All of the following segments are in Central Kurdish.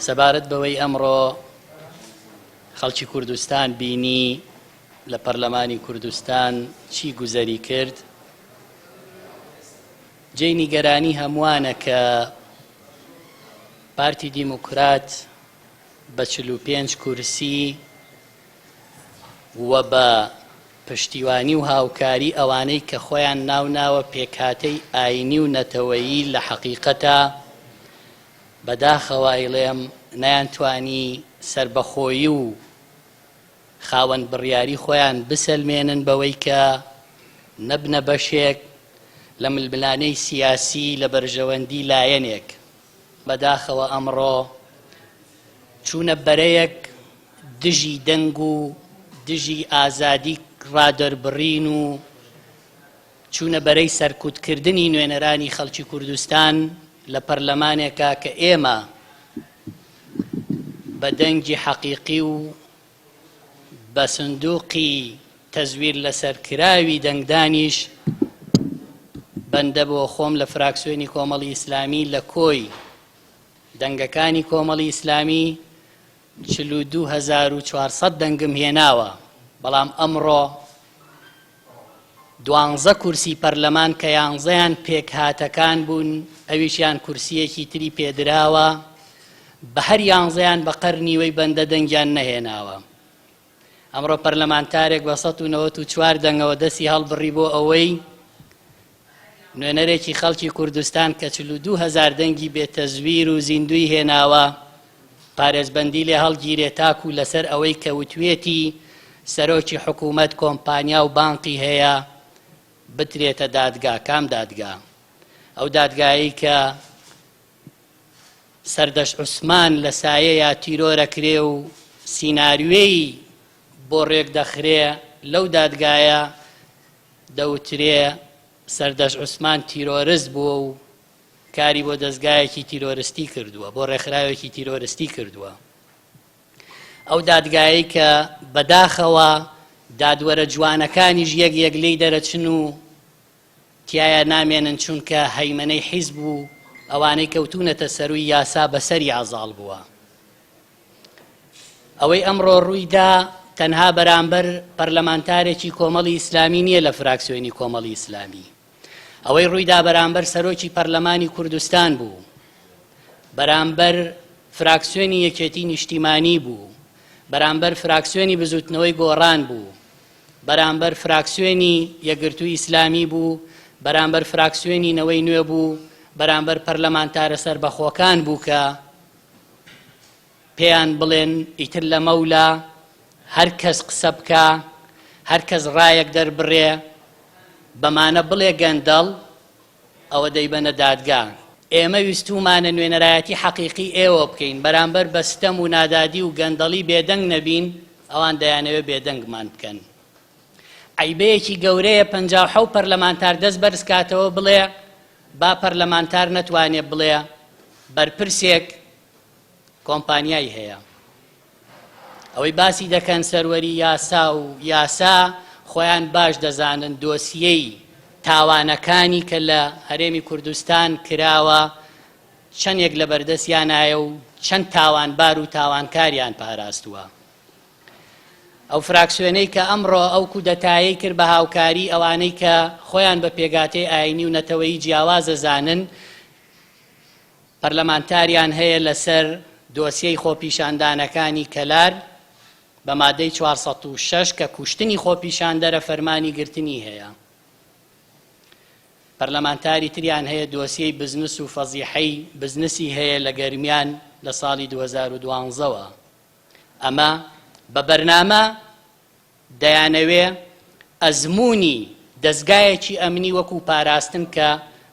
سەبارەت بەوەی ئەمڕۆ خەڵکی کوردستان بینی لە پەرلەمانی کوردستان چی گوزەری کرد، جێی نیگەرانی هەمووانە کە پارتی دیموکرات بە 45 کورسی و بە پشتیوانی و هاوکاری ئەوانەی کە خۆیان ناوناوە پێکهاتەی ئاینی و نەتەوەیی لە حەقیقەتە بەداخەوە ئەیڵێم نەیانتوانی سربەخۆیی و خاوەن بڕیاری خۆیان بسەلمێنن بەوەی کە نەبنە بەشێک لە ململانەی سیاسی لە بەرژەوەندی لایەنێک. بەداخەوە ئەمڕۆ چوونە بەرەیەک دژی دەنگ و دژی ئازادی ڕادەربڕین و چوونە بەرەی سەرکوتکردنی نوێنەرانی خەڵکی کوردستان لە پەرلەمانێکە کە ئێمە بە دەنگی حەقیقی و بە سندوقی تەزویر لەسەرکراوی دەنگدانیش بەندە بۆ خۆم لە فراکسیۆنی کۆمەڵی ئیسلامی لە کۆی دەنگەکانی کۆمەڵی ئیسلامی 42,400 دەنگم هێناوە، بەڵام ئەمڕۆ 12 کورسی پەرلەمان کە 11یان پێکهاتەکان بوون، ئەویشیان کورسیەکی تری پێدراوە، بە هەر 11یان بە قەرنیوەی بەندە دەنگیان نەهێناوە. ئەمڕۆ پەرلەمانتارێک بە 194 دەنگەوە دەستی هەڵبڕی بۆ ئەوەی نوێنەرێکی خەڵکی کوردستان کە 42,000 دەنگی بێتەزویر و زیندوی هێناوە پارێزبەندی لێ هەڵگیرێ تاکو لەسەر ئەوەی کە وتوێتی سەرۆکی حکوومەت کۆمپانیا و بانقی هەیە بترێتە دادگا. کام دادگا؟ ئەو دادگایی کە سەردەش عوسمان لە سایەیە تیرۆرە کرێ و سیناریۆی بۆ ڕێک دەخرێ، لەو دادگایە دەوترێ سەردەش عوسمان تیرۆریست بووە و کاری بۆ دەستگایەکی تیرۆریستی کردووە، بۆ ڕێکخراوێکی تیرۆریستی کردووە. ئەو دادگایی کە بەداخەوە دادوەرە جوانەکانیش یەک یەک لێی دەرەچن و تایە نامێنن چونکە هەیمەنەی حیزب و ئەوانەی کەوتونەتە سەروی یاسا بەسەری ئازاڵ بووە. ئەوەی ئەمڕۆ ڕوویدا تەنها بەرامبەر پەرلەمانتارێکی کۆمەڵی ئیسلامی نییە لە فراکسیۆنی کۆمەڵی ئیسلامی، ئەوەی ڕوویدا بەرامبەر سەرۆکی پەرلەمانی کوردستان بوو، بەرامبەر فراکسیۆنی یەکێتی نیشتیمانی بوو، بەرامبەر فراکسیۆنی بزوتنەوەی گۆڕان بوو، بەرامبەر فراکسیۆنی یەکگرتووی ئیسلامی بوو، بەرامبەر فراکسیۆنی نەوەی نوێ بوو، بەرامبەر پەرلەمانتارە سەربەخۆکان بوو کە پێیان بڵێن ئیتر لە مەولا هەر کەس قسە بکە، هەر کەس ڕایەک دەربڕێ، بەمانە بڵێ گەندەڵ ئەوە دەیبەنە دادگا. ئێمە ویستومانە نوێنەرایەتی حەقیقی ئێوە بکەین، بەرامبەر بە ستەم و نادادی و گەندەڵی بێدەنگ نەبین، ئەوان دەیانەوێت بێدەنگمان بکەن. عیبەیەکی گەورەیە 57 پەرلەمانتار دەست بەرزکاتەوە بڵێ با پەرلەمانتار نەتوانێت بڵێ بەرپرسێک کۆمپانیای هەیە. ئەوەی باسی دەکەن سەروەری یاسا و یاسا خۆیان باش دەزانن دۆسیەی تاوانەکانی کە لە هەرێمی کوردستان کراوە چەندێک لە بەردەستیانایە و چەند تاوانبار و تاوانکاریان پاراستووە. ئەو فراکسیۆنەی کە ئەمڕۆ ئەو کودەتایی کرد بە هاوکاری ئەوانەی کە خۆیان بە پێگاتەی ئاینی و نەتەوەیی جیاوازە زانن، پەرلەمانتاریان هەیە لەسەر دۆسیەی خۆپیشاندانەکانی کەلار بە مادەی 406 کە کوشتنی خۆپیشاندەرە فەرمانی گرتنی هەیە. پەرلەمانتاری تریان هەیە دۆسیەی بزنس و فەزیحەی بزنسی هەیە لە گەرمیان لە ساڵی 2012ەوە. ئەمە بە بەرنامە دەیانەوێ ئەزموونی دەستگایەکی ئەمنی وەکو پاراستن کە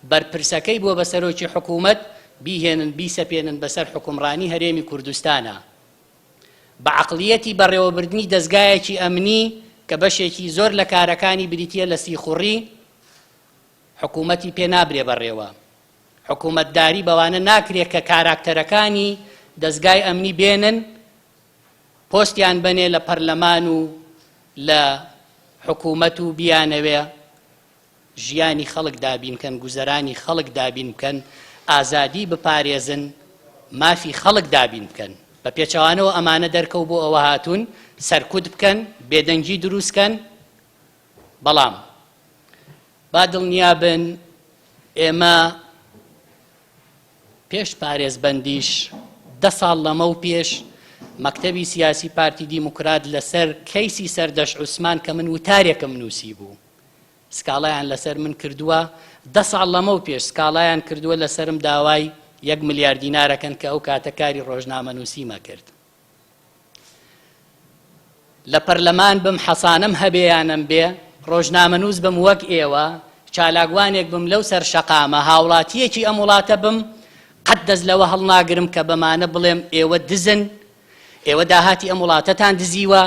بەرپرسەکەی بۆ بە سەرۆکی حکوومەت بیهێنن بیسەپێنن بەسەر حکومڕانی هەرێمی کوردستانە بە عەقڵیەتی بەڕێوەبردنی دەستگایەکی ئەمنی کە بەشێکی زۆر لە کارەکانی بریتیە لە سیخوڕی حکوومەتی پێ نابرێ بەڕێوە. حکوومەتداری بەوانە ناکرێت کە کاراکتەرەکانی دەستگای ئەمنی بێنن پۆستیان بنێ لە پەرلەمان و لە حکوومەت و بیانەوێ ژیانی خەڵک دابین بکەن، گوزەرانی خەڵک دابین بکەن، ئازادی بپارێزن، مافی خەڵک دابین بکەن بە پێچەوانەوە ئەمانە دەرکەوت بۆ ئەوە هاتوون سەرکوت بکەن بێدەنگی دروستکەن بەڵام با دڵنیابن ئێمە پێش پارێزبەندیش 10 ساڵ لەمە و پێش مەکتەبی سیاسی پارتی دیموکرات لەسەر کەیسی سەردەش عوسمان کە من وتارێکم نووسی بوو سکاڵایان لەسەر من کردووە 10 ساڵ لەمە و پێش سکاڵایان کردووە لەسرم داوای 1 ملیار دینارەکەن کە ئەو کاتەکاری ڕۆژنامە نووسیمە کرد لە پەرلەمان بم حەسانم هەبێیانم بێ ڕۆژنامە نووس بم وەک ئێوە چالاکوانێک بم لەو سەر شەقامە هاوڵاتیەکی ئەم وڵاتە بم قەت دەست لەوە هەڵناگرم کە بەمانە بڵێم ئێوە دزن ئێوە داهاتی ئەم وڵاتەتان دزیوە